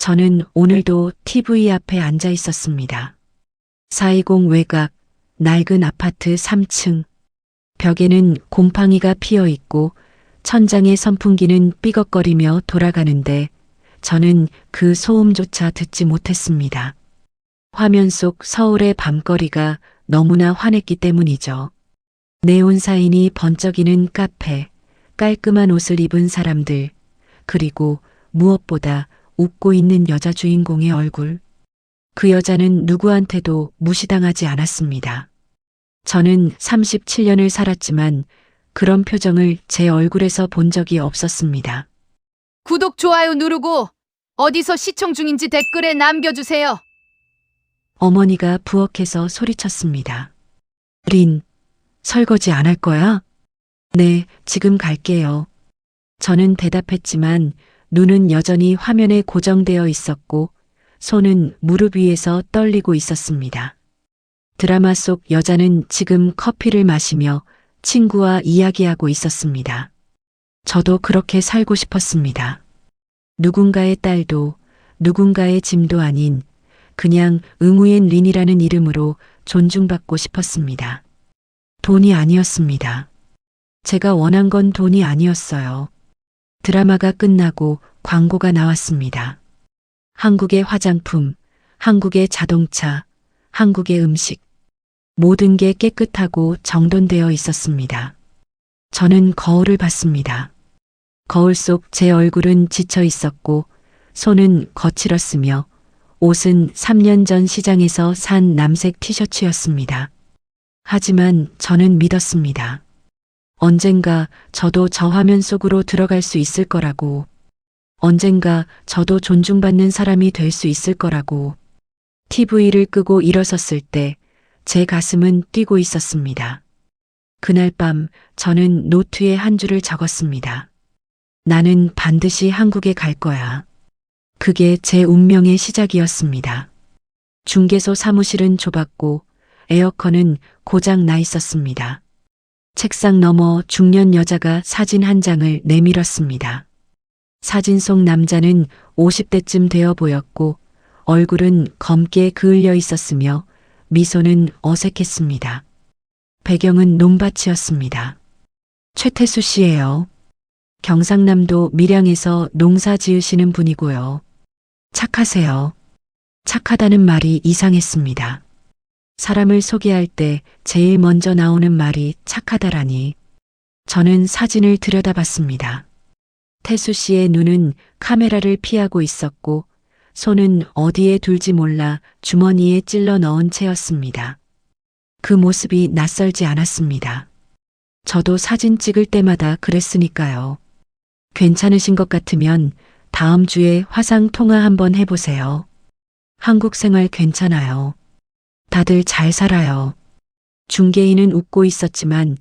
저는 오늘도 TV 앞에 앉아 있었습니다. 420 외곽, 낡은 아파트 3층. 벽에는 곰팡이가 피어 있고 천장의 선풍기는 삐걱거리며 돌아가는데 저는 그 소음조차 듣지 못했습니다. 화면 속 서울의 밤거리가 너무나 환했기 때문이죠. 네온 사인이 번쩍이는 카페, 깔끔한 옷을 입은 사람들, 그리고 무엇보다 웃고 있는 여자 주인공의 얼굴. 그 여자는 누구한테도 무시당하지 않았습니다. 저는 37년을 살았지만 그런 표정을 제 얼굴에서 본 적이 없었습니다. 구독, 좋아요 누르고 어디서 시청 중인지 댓글에 남겨주세요. 어머니가 부엌에서 소리쳤습니다. 린, 설거지 안 할 거야? 네, 지금 갈게요. 저는 대답했지만 눈은 여전히 화면에 고정되어 있었고 손은 무릎 위에서 떨리고 있었습니다. 드라마 속 여자는 지금 커피를 마시며 친구와 이야기하고 있었습니다. 저도 그렇게 살고 싶었습니다. 누군가의 딸도 누군가의 짐도 아닌 그냥 응우엔 린이라는 이름으로 존중받고 싶었습니다. 돈이 아니었습니다. 제가 원한 건 돈이 아니었어요. 드라마가 끝나고 광고가 나왔습니다. 한국의 화장품, 한국의 자동차, 한국의 음식. 모든 게 깨끗하고 정돈되어 있었습니다. 저는 거울을 봤습니다. 거울 속 제 얼굴은 지쳐 있었고 손은 거칠었으며 옷은 3년 전 시장에서 산 남색 티셔츠였습니다. 하지만 저는 믿었습니다. 언젠가 저도 저 화면 속으로 들어갈 수 있을 거라고. 언젠가 저도 존중받는 사람이 될 수 있을 거라고. TV를 끄고 일어섰을 때 제 가슴은 뛰고 있었습니다. 그날 밤 저는 노트에 한 줄을 적었습니다. 나는 반드시 한국에 갈 거야. 그게 제 운명의 시작이었습니다. 중개소 사무실은 좁았고 에어컨은 고장 나 있었습니다. 책상 너머 중년 여자가 사진 한 장을 내밀었습니다. 사진 속 남자는 50대쯤 되어 보였고 얼굴은 검게 그을려 있었으며 미소는 어색했습니다. 배경은 논밭이었습니다. 최태수 씨예요. 경상남도 밀양에서 농사 지으시는 분이고요. 착하세요. 착하다는 말이 이상했습니다. 사람을 소개할 때 제일 먼저 나오는 말이 착하다라니. 저는 사진을 들여다봤습니다. 태수 씨의 눈은 카메라를 피하고 있었고 손은 어디에 둘지 몰라 주머니에 찔러 넣은 채였습니다. 그 모습이 낯설지 않았습니다. 저도 사진 찍을 때마다 그랬으니까요. 괜찮으신 것 같으면 다음 주에 화상 통화 한번 해보세요. 한국 생활 괜찮아요. 다들 잘 살아요. 중개인은 웃고 있었지만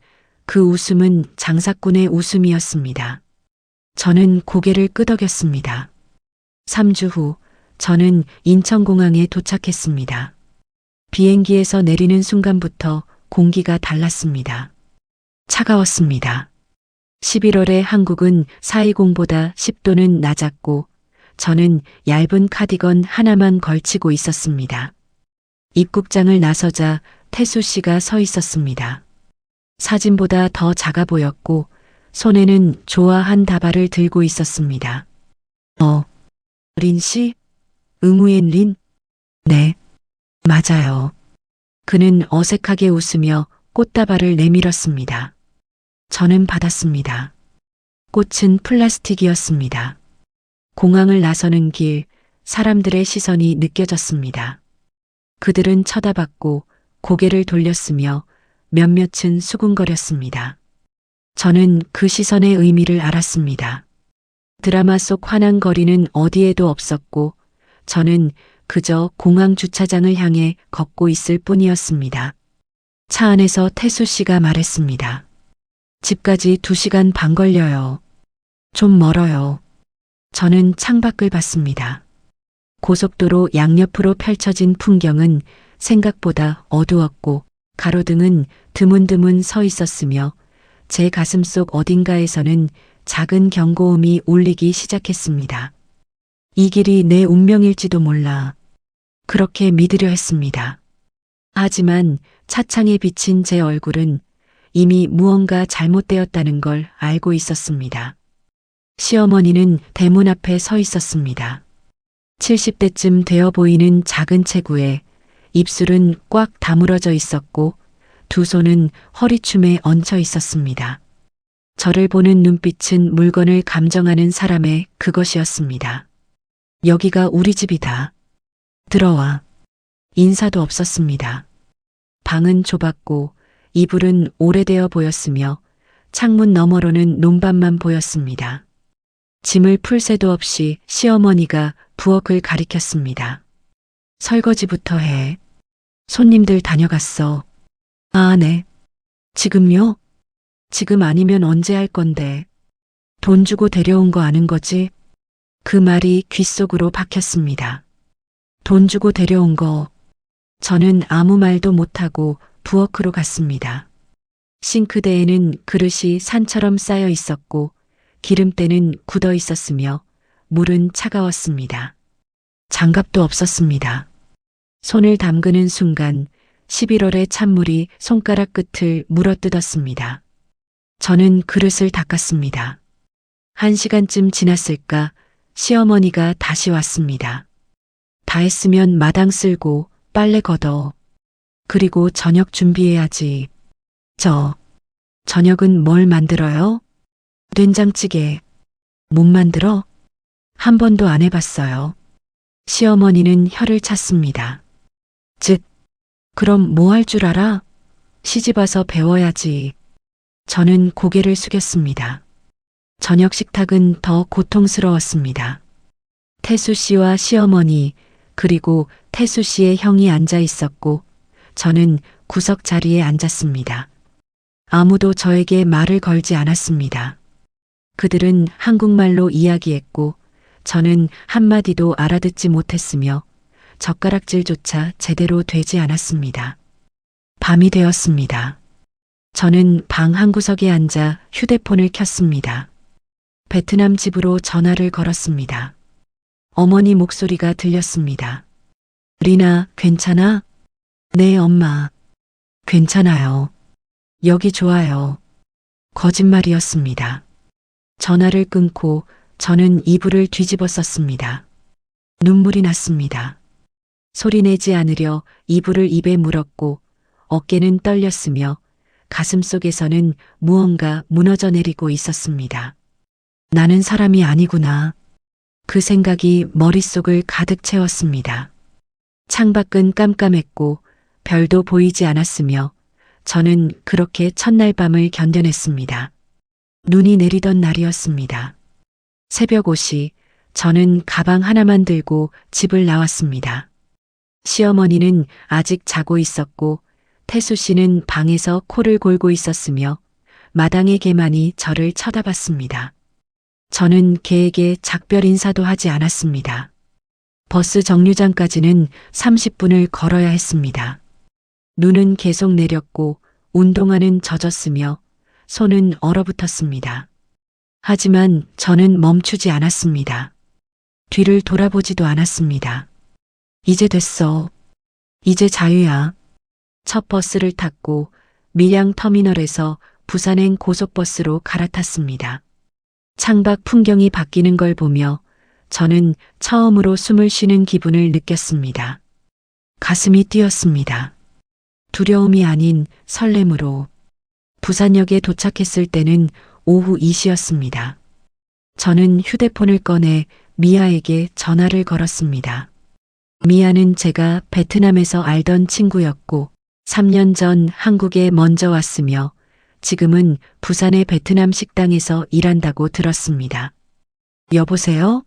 그 웃음은 장사꾼의 웃음이었습니다. 저는 고개를 끄덕였습니다. 3주 후 저는 인천공항에 도착했습니다. 비행기에서 내리는 순간부터 공기가 달랐습니다. 차가웠습니다. 11월에 한국은 420보다 10도는 낮았고 저는 얇은 카디건 하나만 걸치고 있었습니다. 입국장을 나서자 태수 씨가 서 있었습니다. 사진보다 더 작아 보였고 손에는 조화한 다발을 들고 있었습니다. 린 씨? 응우엔 린? 네, 맞아요. 그는 어색하게 웃으며 꽃다발을 내밀었습니다. 저는 받았습니다. 꽃은 플라스틱이었습니다. 공항을 나서는 길, 사람들의 시선이 느껴졌습니다. 그들은 쳐다봤고 고개를 돌렸으며 몇몇은 수군거렸습니다. 저는 그 시선의 의미를 알았습니다. 드라마 속 환한 거리는 어디에도 없었고 저는 그저 공항 주차장을 향해 걷고 있을 뿐이었습니다. 차 안에서 태수 씨가 말했습니다. 집까지 2시간 반 걸려요. 좀 멀어요. 저는 창밖을 봤습니다. 고속도로 양옆으로 펼쳐진 풍경은 생각보다 어두웠고 가로등은 드문드문 서 있었으며 제 가슴속 어딘가에서는 작은 경고음이 울리기 시작했습니다. 이 길이 내 운명일지도 몰라. 그렇게 믿으려 했습니다. 하지만 차창에 비친 제 얼굴은 이미 무언가 잘못되었다는 걸 알고 있었습니다. 시어머니는 대문 앞에 서 있었습니다. 70대쯤 되어 보이는 작은 체구에 입술은 꽉 다물어져 있었고 두 손은 허리춤에 얹혀 있었습니다. 저를 보는 눈빛은 물건을 감정하는 사람의 그것이었습니다. 여기가 우리 집이다. 들어와. 인사도 없었습니다. 방은 좁았고 이불은 오래되어 보였으며 창문 너머로는 논밭만 보였습니다. 짐을 풀 새도 없이 시어머니가 부엌을 가리켰습니다. 설거지부터 해. 손님들 다녀갔어. 아, 네. 지금요? 지금 아니면 언제 할 건데. 돈 주고 데려온 거 아는 거지? 그 말이 귓속으로 박혔습니다. 돈 주고 데려온 거. 저는 아무 말도 못하고 부엌으로 갔습니다. 싱크대에는 그릇이 산처럼 쌓여 있었고 기름때는 굳어 있었으며 물은 차가웠습니다. 장갑도 없었습니다. 손을 담그는 순간 11월의 찬물이 손가락 끝을 물어뜯었습니다. 저는 그릇을 닦았습니다. 1시간쯤 지났을까 시어머니가 다시 왔습니다. 다 했으면 마당 쓸고 빨래 걷어. 그리고 저녁 준비해야지. 저녁은 뭘 만들어요? 된장찌개. 못 만들어? 한 번도 안 해봤어요. 시어머니는 혀를 찼습니다. 그럼 뭐 할 줄 알아? 시집 와서 배워야지. 저는 고개를 숙였습니다. 저녁 식탁은 더 고통스러웠습니다. 태수 씨와 시어머니 그리고 태수 씨의 형이 앉아 있었고 저는 구석 자리에 앉았습니다. 아무도 저에게 말을 걸지 않았습니다. 그들은 한국말로 이야기했고 저는 한마디도 알아듣지 못했으며 젓가락질조차 제대로 되지 않았습니다. 밤이 되었습니다. 저는 방 한구석에 앉아 휴대폰을 켰습니다. 베트남 집으로 전화를 걸었습니다. 어머니 목소리가 들렸습니다. 리나, 괜찮아? 네, 엄마. 괜찮아요. 여기 좋아요. 거짓말이었습니다. 전화를 끊고 저는 이불을 뒤집어 썼습니다. 눈물이 났습니다. 소리내지 않으려 이불을 입에 물었고 어깨는 떨렸으며 가슴속에서는 무언가 무너져 내리고 있었습니다. 나는 사람이 아니구나. 그 생각이 머릿속을 가득 채웠습니다. 창밖은 깜깜했고 별도 보이지 않았으며 저는 그렇게 첫날 밤을 견뎌냈습니다. 눈이 내리던 날이었습니다. 새벽 5시 저는 가방 하나만 들고 집을 나왔습니다. 시어머니는 아직 자고 있었고 태수 씨는 방에서 코를 골고 있었으며 마당의 개만이 저를 쳐다봤습니다. 저는 개에게 작별 인사도 하지 않았습니다. 버스 정류장까지는 30분을 걸어야 했습니다. 눈은 계속 내렸고 운동화는 젖었으며 손은 얼어붙었습니다. 하지만 저는 멈추지 않았습니다. 뒤를 돌아보지도 않았습니다. 이제 됐어. 이제 자유야. 첫 버스를 탔고 밀양 터미널에서 부산행 고속버스로 갈아탔습니다. 창밖 풍경이 바뀌는 걸 보며 저는 처음으로 숨을 쉬는 기분을 느꼈습니다. 가슴이 뛰었습니다. 두려움이 아닌 설렘으로. 부산역에 도착했을 때는 오후 2시였습니다. 저는 휴대폰을 꺼내 미아에게 전화를 걸었습니다. 미아는 제가 베트남에서 알던 친구였고 3년 전 한국에 먼저 왔으며 지금은 부산의 베트남 식당에서 일한다고 들었습니다. 여보세요?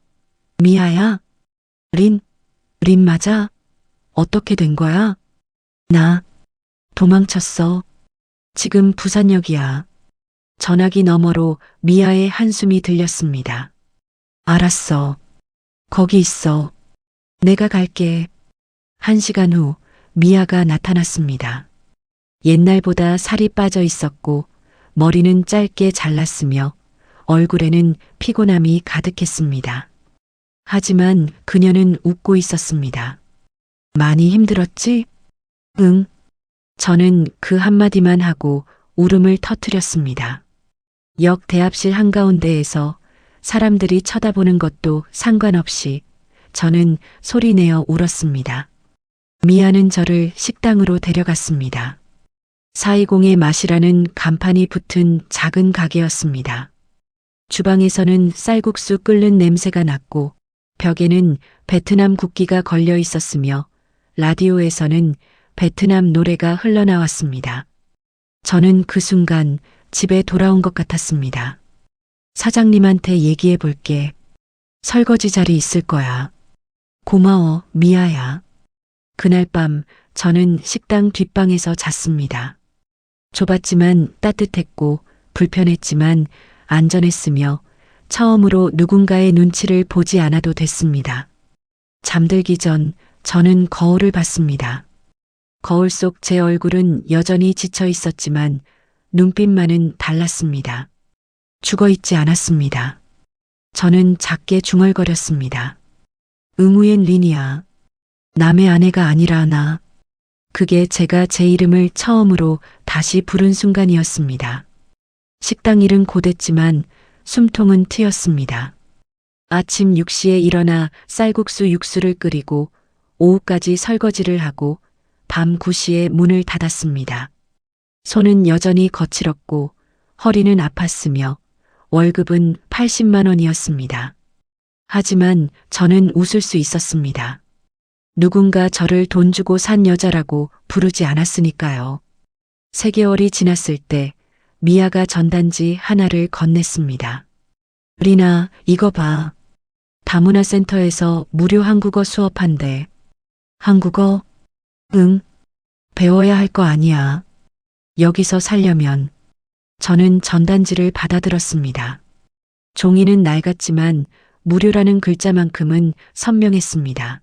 미아야? 린 맞아? 어떻게 된 거야? 나 도망쳤어. 지금 부산역이야. 전화기 너머로 미아의 한숨이 들렸습니다. 알았어. 거기 있어. 내가 갈게. 1시간 후 미아가 나타났습니다. 옛날보다 살이 빠져 있었고 머리는 짧게 잘랐으며 얼굴에는 피곤함이 가득했습니다. 하지만 그녀는 웃고 있었습니다. 많이 힘들었지? 응. 저는 그 한마디만 하고 울음을 터뜨렸습니다. 역 대합실 한가운데에서 사람들이 쳐다보는 것도 상관없이 저는 소리내어 울었습니다. 미아는 저를 식당으로 데려갔습니다. 420의 맛이라는 간판이 붙은 작은 가게였습니다. 주방에서는 쌀국수 끓는 냄새가 났고 벽에는 베트남 국기가 걸려 있었으며 라디오에서는 베트남 노래가 흘러나왔습니다. 저는 그 순간 집에 돌아온 것 같았습니다. 사장님한테 얘기해 볼게. 설거지 자리 있을 거야. 고마워, 미아야. 그날 밤 저는 식당 뒷방에서 잤습니다. 좁았지만 따뜻했고 불편했지만 안전했으며 처음으로 누군가의 눈치를 보지 않아도 됐습니다. 잠들기 전 저는 거울을 봤습니다. 거울 속 제 얼굴은 여전히 지쳐 있었지만 눈빛만은 달랐습니다. 죽어 있지 않았습니다. 저는 작게 중얼거렸습니다. 응우엔 린이야. 남의 아내가 아니라 나. 그게 제가 제 이름을 처음으로 다시 부른 순간이었습니다. 식당 일은 고됐지만 숨통은 트였습니다. 아침 6시에 일어나 쌀국수 육수를 끓이고 오후까지 설거지를 하고 밤 9시에 문을 닫았습니다. 손은 여전히 거칠었고 허리는 아팠으며 월급은 80만 원이었습니다. 하지만 저는 웃을 수 있었습니다. 누군가 저를 돈 주고 산 여자라고 부르지 않았으니까요. 3개월이 지났을 때 미아가 전단지 하나를 건넸습니다. 리나, 이거 봐. 다문화센터에서 무료 한국어 수업한대. 한국어? 응. 배워야 할 거 아니야. 여기서 살려면. 저는 전단지를 받아들었습니다. 종이는 낡았지만 무료라는 글자만큼은 선명했습니다.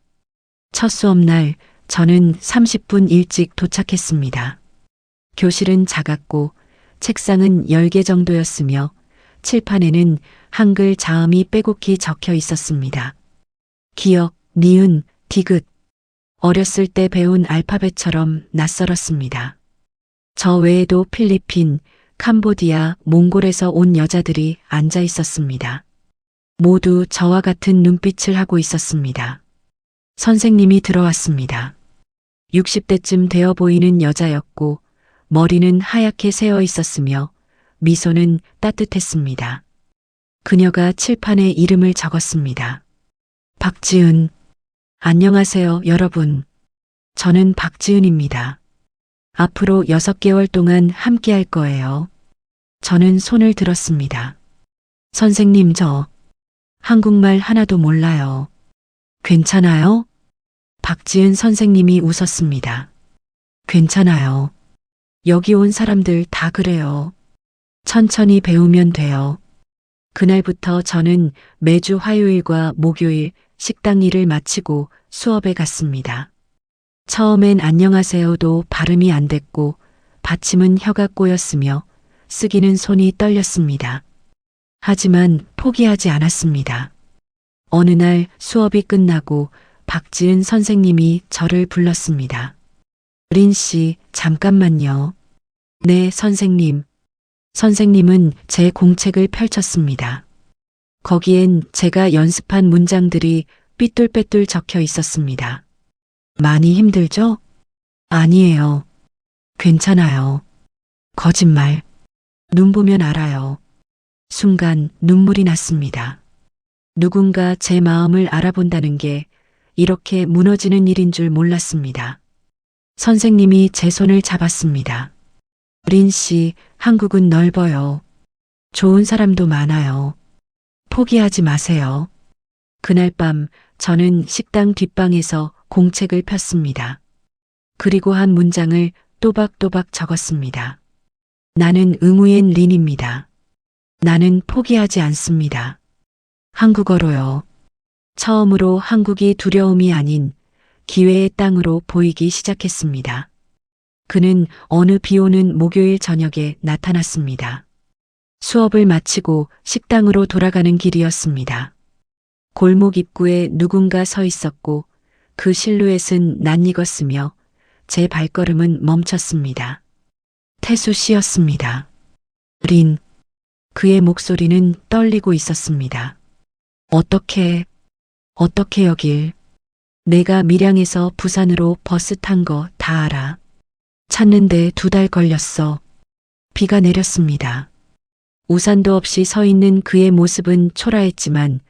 첫 수업날 저는 30분 일찍 도착했습니다. 교실은 작았고 책상은 10개 정도였으며 칠판에는 한글 자음이 빼곡히 적혀 있었습니다. 기역, 니은, 디귿. 어렸을 때 배운 알파벳처럼 낯설었습니다. 저 외에도 필리핀, 캄보디아, 몽골에서 온 여자들이 앉아 있었습니다. 모두 저와 같은 눈빛을 하고 있었습니다. 선생님이 들어왔습니다. 60대쯤 되어 보이는 여자였고 머리는 하얗게 새어 있었으며 미소는 따뜻했습니다. 그녀가 칠판에 이름을 적었습니다. 박지은. 안녕하세요, 여러분. 저는 박지은입니다. 앞으로 6개월 동안 함께 할 거예요. 저는 손을 들었습니다. 선생님, 저 한국말 하나도 몰라요. 괜찮아요? 박지은 선생님이 웃었습니다. 괜찮아요. 여기 온 사람들 다 그래요. 천천히 배우면 돼요. 그날부터 저는 매주 화요일과 목요일 식당 일을 마치고 수업에 갔습니다. 처음엔 안녕하세요도 발음이 안 됐고 받침은 혀가 꼬였으며 쓰기는 손이 떨렸습니다. 하지만 포기하지 않았습니다. 어느 날 수업이 끝나고 박지은 선생님이 저를 불렀습니다. 린 씨, 잠깐만요. 네, 선생님. 선생님은 제 공책을 펼쳤습니다. 거기엔 제가 연습한 문장들이 삐뚤빼뚤 적혀 있었습니다. 많이 힘들죠? 아니에요. 괜찮아요. 거짓말. 눈 보면 알아요. 순간 눈물이 났습니다. 누군가 제 마음을 알아본다는 게 이렇게 무너지는 일인 줄 몰랐습니다. 선생님이 제 손을 잡았습니다. 린 씨, 한국은 넓어요. 좋은 사람도 많아요. 포기하지 마세요. 그날 밤 저는 식당 뒷방에서 공책을 폈습니다. 그리고 한 문장을 또박또박 적었습니다. 나는 응우엔 린입니다. 나는 포기하지 않습니다. 한국어로요. 처음으로 한국이 두려움이 아닌 기회의 땅으로 보이기 시작했습니다. 그는 어느 비오는 목요일 저녁에 나타났습니다. 수업을 마치고 식당으로 돌아가는 길이었습니다. 골목 입구에 누군가 서 있었고 그 실루엣은 낯익었으며 제 발걸음은 멈췄습니다. 태수 씨였습니다. 린, 그의 목소리는 떨리고 있었습니다. 어떻게 여길? 내가 밀양에서 부산으로 버스 탄 거 다 알아. 찾는데 2달 걸렸어. 비가 내렸습니다. 우산도 없이 서 있는 그의 모습은 초라했지만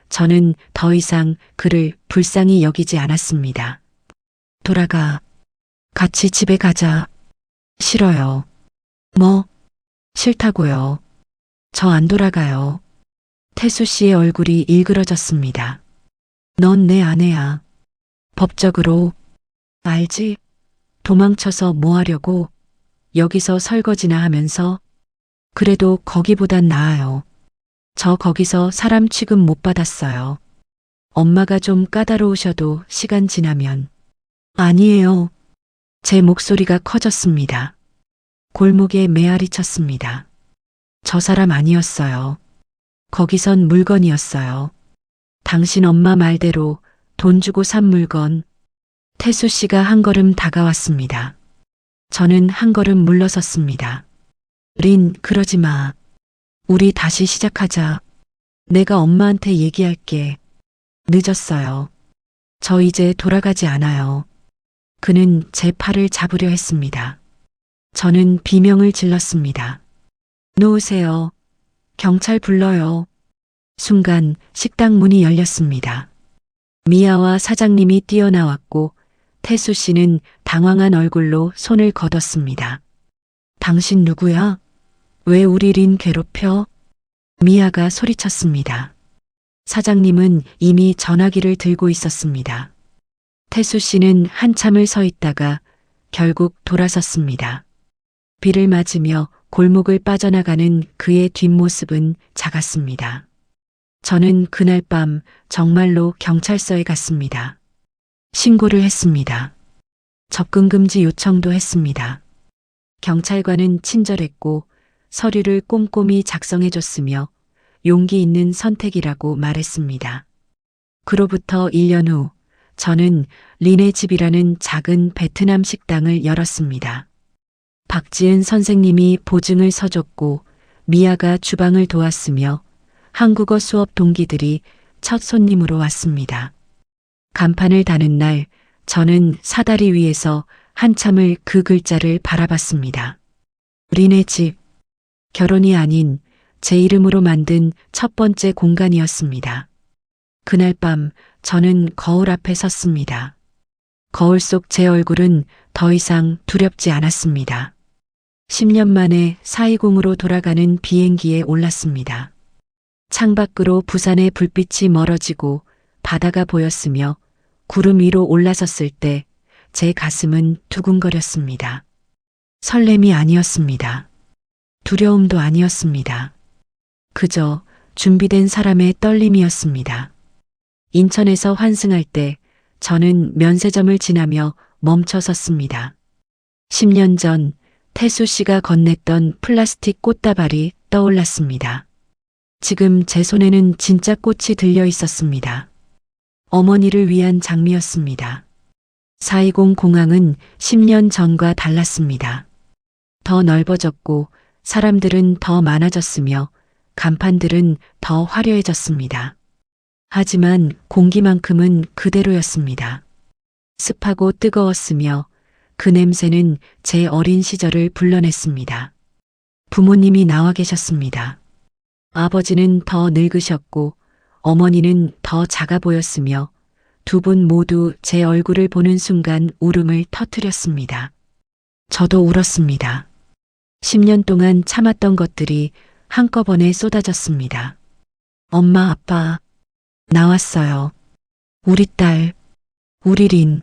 저는 더 이상 그를 불쌍히 여기지 않았습니다. 돌아가. 같이 집에 가자. 싫어요. 뭐? 싫다고요. 저 안 돌아가요. 태수 씨의 얼굴이 일그러졌습니다. 넌 내 아내야. 법적으로. 알지? 도망쳐서 뭐 하려고? 여기서 설거지나 하면서. 그래도 거기보단 나아요. 저 거기서 사람 취급 못 받았어요. 엄마가 좀 까다로우셔도 시간 지나면. 아니에요. 제 목소리가 커졌습니다. 골목에 메아리 쳤습니다. 저 사람 아니었어요. 거기선 물건이었어요. 당신 엄마 말대로 돈 주고 산 물건. 태수 씨가 한 걸음 다가왔습니다. 저는 한 걸음 물러섰습니다. 린, 그러지 마. 우리 다시 시작하자. 내가 엄마한테 얘기할게. 늦었어요. 저 이제 돌아가지 않아요. 그는 제 팔을 잡으려 했습니다. 저는 비명을 질렀습니다. 놓으세요. 경찰 불러요. 순간 식당 문이 열렸습니다. 미아와 사장님이 뛰어나왔고 태수 씨는 당황한 얼굴로 손을 걷었습니다. 당신 누구야? 왜 우리 린 괴롭혀? 미아가 소리쳤습니다. 사장님은 이미 전화기를 들고 있었습니다. 태수 씨는 한참을 서 있다가 결국 돌아섰습니다. 비를 맞으며 골목을 빠져나가는 그의 뒷모습은 작았습니다. 저는 그날 밤 정말로 경찰서에 갔습니다. 신고를 했습니다. 접근금지 요청도 했습니다. 경찰관은 친절했고 서류를 꼼꼼히 작성해줬으며 용기 있는 선택이라고 말했습니다. 그로부터 1년 후 저는 린의 집이라는 작은 베트남 식당을 열었습니다. 박지은 선생님이 보증을 서줬고 미아가 주방을 도왔으며 한국어 수업 동기들이 첫 손님으로 왔습니다. 간판을 다는 날 저는 사다리 위에서 한참을 그 글자를 바라봤습니다. 린의 집, 결혼이 아닌 제 이름으로 만든 첫 번째 공간이었습니다. 그날 밤 저는 거울 앞에 섰습니다. 거울 속 제 얼굴은 더 이상 두렵지 않았습니다. 10년 만에 420으로 돌아가는 비행기에 올랐습니다. 창밖으로 부산의 불빛이 멀어지고 바다가 보였으며 구름 위로 올라섰을 때 제 가슴은 두근거렸습니다. 설렘이 아니었습니다. 두려움도 아니었습니다. 그저 준비된 사람의 떨림이었습니다. 인천에서 환승할 때 저는 면세점을 지나며 멈춰 섰습니다. 10년 전 태수 씨가 건넸던 플라스틱 꽃다발이 떠올랐습니다. 지금 제 손에는 진짜 꽃이 들려 있었습니다. 어머니를 위한 장미였습니다. 420 공항은 10년 전과 달랐습니다. 더 넓어졌고 사람들은 더 많아졌으며 간판들은 더 화려해졌습니다. 하지만 공기만큼은 그대로였습니다. 습하고 뜨거웠으며 그 냄새는 제 어린 시절을 불러냈습니다. 부모님이 나와 계셨습니다. 아버지는 더 늙으셨고 어머니는 더 작아 보였으며 두 분 모두 제 얼굴을 보는 순간 울음을 터뜨렸습니다. 저도 울었습니다. 10년 동안 참았던 것들이 한꺼번에 쏟아졌습니다. 엄마, 아빠, 나왔어요. 우리 딸, 우리 린.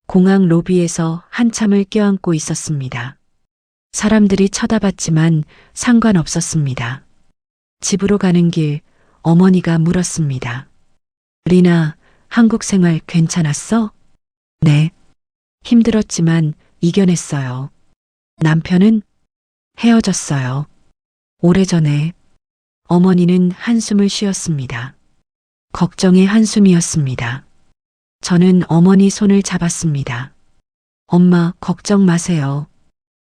공항 로비에서 한참을 껴안고 있었습니다. 사람들이 쳐다봤지만 상관없었습니다. 집으로 가는 길 어머니가 물었습니다. 리나, 한국 생활 괜찮았어? 네. 힘들었지만 이겨냈어요. 남편은? 헤어졌어요. 오래전에. 어머니는 한숨을 쉬었습니다. 걱정의 한숨이었습니다. 저는 어머니 손을 잡았습니다. 엄마, 걱정 마세요.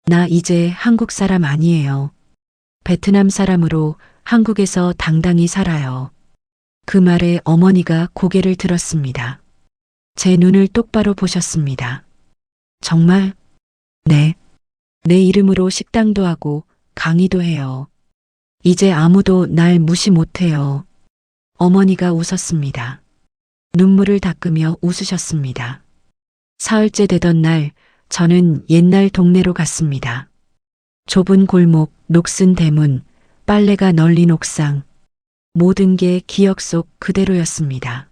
나 이제 한국 사람 아니에요. 베트남 사람으로 한국에서 당당히 살아요. 그 말에 어머니가 고개를 들었습니다. 제 눈을 똑바로 보셨습니다. 정말? 네. 내 이름으로 식당도 하고 강의도 해요. 이제 아무도 날 무시 못해요. 어머니가 웃었습니다. 눈물을 닦으며 웃으셨습니다. 사흘째 되던 날, 저는 옛날 동네로 갔습니다. 좁은 골목, 녹슨 대문, 빨래가 널린 옥상, 모든 게 기억 속 그대로였습니다.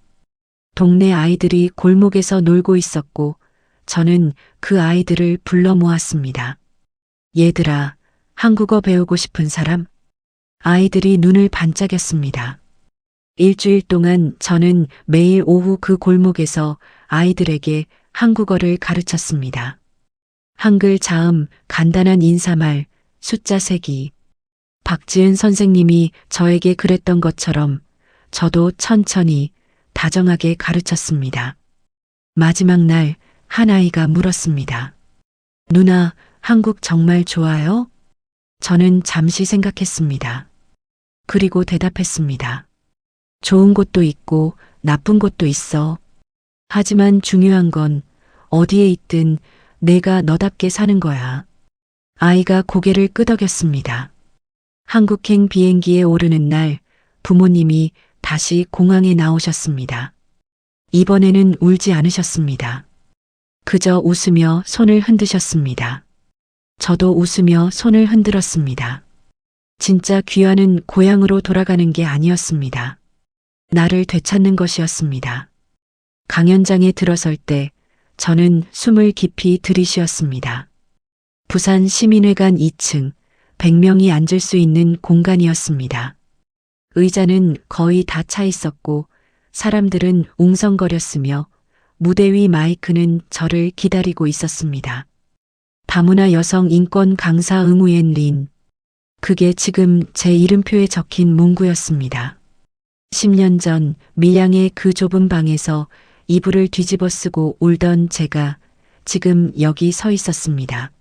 동네 아이들이 골목에서 놀고 있었고, 저는 그 아이들을 불러 모았습니다. 얘들아, 한국어 배우고 싶은 사람? 아이들이 눈을 반짝였습니다. 일주일 동안 저는 매일 오후 그 골목에서 아이들에게 한국어를 가르쳤습니다. 한글 자음, 간단한 인사말, 숫자 세기. 박지은 선생님이 저에게 그랬던 것처럼 저도 천천히 다정하게 가르쳤습니다. 마지막 날 한 아이가 물었습니다. 누나, 한국 정말 좋아요? 저는 잠시 생각했습니다. 그리고 대답했습니다. 좋은 곳도 있고 나쁜 곳도 있어. 하지만 중요한 건 어디에 있든 내가 너답게 사는 거야. 아이가 고개를 끄덕였습니다. 한국행 비행기에 오르는 날 부모님이 다시 공항에 나오셨습니다. 이번에는 울지 않으셨습니다. 그저 웃으며 손을 흔드셨습니다. 저도 웃으며 손을 흔들었습니다. 진짜 귀환은 고향으로 돌아가는 게 아니었습니다. 나를 되찾는 것이었습니다. 강연장에 들어설 때 저는 숨을 깊이 들이쉬었습니다. 부산 시민회관 2층 100명이 앉을 수 있는 공간이었습니다. 의자는 거의 다 차 있었고 사람들은 웅성거렸으며 무대 위 마이크는 저를 기다리고 있었습니다. 다문화 여성 인권 강사 응우옌 린. 그게 지금 제 이름표에 적힌 문구였습니다. 10년 전 밀양의 그 좁은 방에서 이불을 뒤집어 쓰고 울던 제가 지금 여기 서 있었습니다.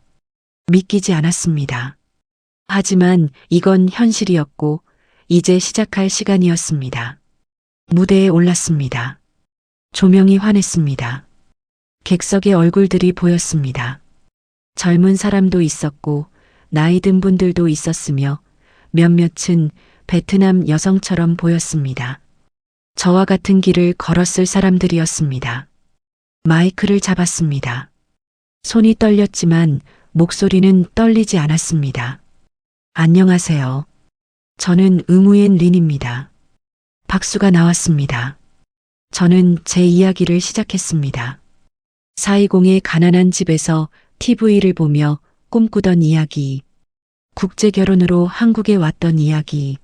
믿기지 않았습니다. 하지만 이건 현실이었고 이제 시작할 시간이었습니다. 무대에 올랐습니다. 조명이 환했습니다. 객석의 얼굴들이 보였습니다. 젊은 사람도 있었고 나이 든 분들도 있었으며 몇몇은 베트남 여성처럼 보였습니다. 저와 같은 길을 걸었을 사람들이었습니다. 마이크를 잡았습니다. 손이 떨렸지만 목소리는 떨리지 않았습니다. 안녕하세요. 저는 응우옌 린입니다. 박수가 나왔습니다. 저는 제 이야기를 시작했습니다. 420의 가난한 집에서 TV를 보며 꿈꾸던 이야기, 국제 결혼으로 한국에 왔던 이야기,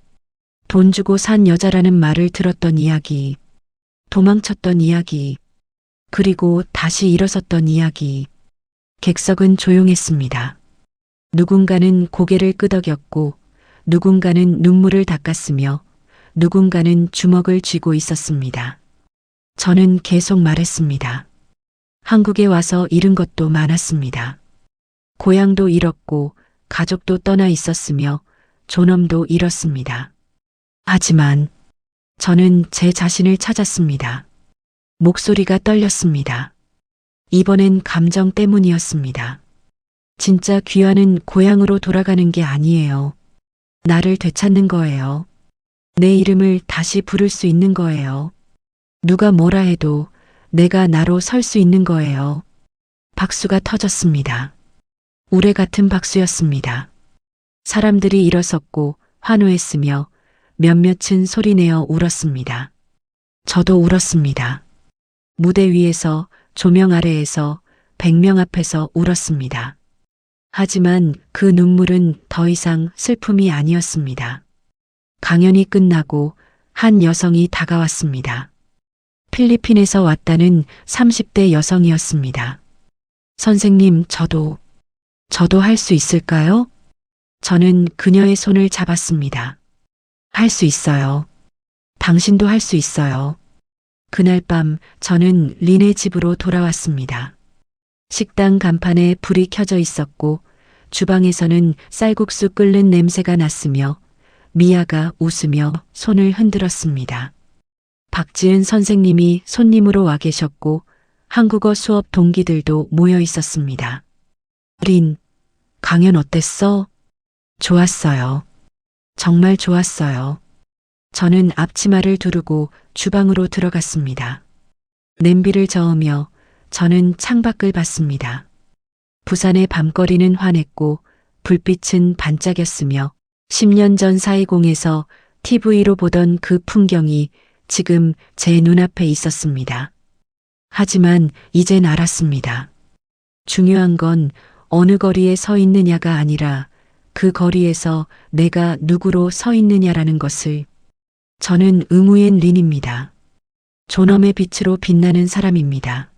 돈 주고 산 여자라는 말을 들었던 이야기, 도망쳤던 이야기, 그리고 다시 일어섰던 이야기. 객석은 조용했습니다. 누군가는 고개를 끄덕였고 누군가는 눈물을 닦았으며 누군가는 주먹을 쥐고 있었습니다. 저는 계속 말했습니다. 한국에 와서 잃은 것도 많았습니다. 고향도 잃었고 가족도 떠나 있었으며 존엄도 잃었습니다. 하지만 저는 제 자신을 찾았습니다. 목소리가 떨렸습니다. 이번엔 감정 때문이었습니다. 진짜 귀환은 고향으로 돌아가는 게 아니에요. 나를 되찾는 거예요. 내 이름을 다시 부를 수 있는 거예요. 누가 뭐라 해도 내가 나로 설 수 있는 거예요. 박수가 터졌습니다. 우레 같은 박수였습니다. 사람들이 일어섰고 환호했으며 몇몇은 소리내어 울었습니다. 저도 울었습니다. 무대 위에서 조명 아래에서 100명 앞에서 울었습니다. 하지만 그 눈물은 더 이상 슬픔이 아니었습니다. 강연이 끝나고 한 여성이 다가왔습니다. 필리핀에서 왔다는 30대 여성이었습니다. 선생님, 저도 할 수 있을까요? 저는 그녀의 손을 잡았습니다. 할 수 있어요. 당신도 할 수 있어요. 그날 밤 저는 린의 집으로 돌아왔습니다. 식당 간판에 불이 켜져 있었고 주방에서는 쌀국수 끓는 냄새가 났으며 미아가 웃으며 손을 흔들었습니다. 박지은 선생님이 손님으로 와 계셨고 한국어 수업 동기들도 모여 있었습니다. 린, 강연 어땠어? 좋았어요. 정말 좋았어요. 저는 앞치마를 두르고 주방으로 들어갔습니다. 냄비를 저으며 저는 창밖을 봤습니다. 부산의 밤거리는 환했고 불빛은 반짝였으며 10년 전 사이공에서 TV로 보던 그 풍경이 지금 제 눈앞에 있었습니다. 하지만 이젠 알았습니다. 중요한 건 어느 거리에 서 있느냐가 아니라 그 거리에서 내가 누구로 서 있느냐라는 것을. 저는 응우엔 린입니다. 존엄의 빛으로 빛나는 사람입니다.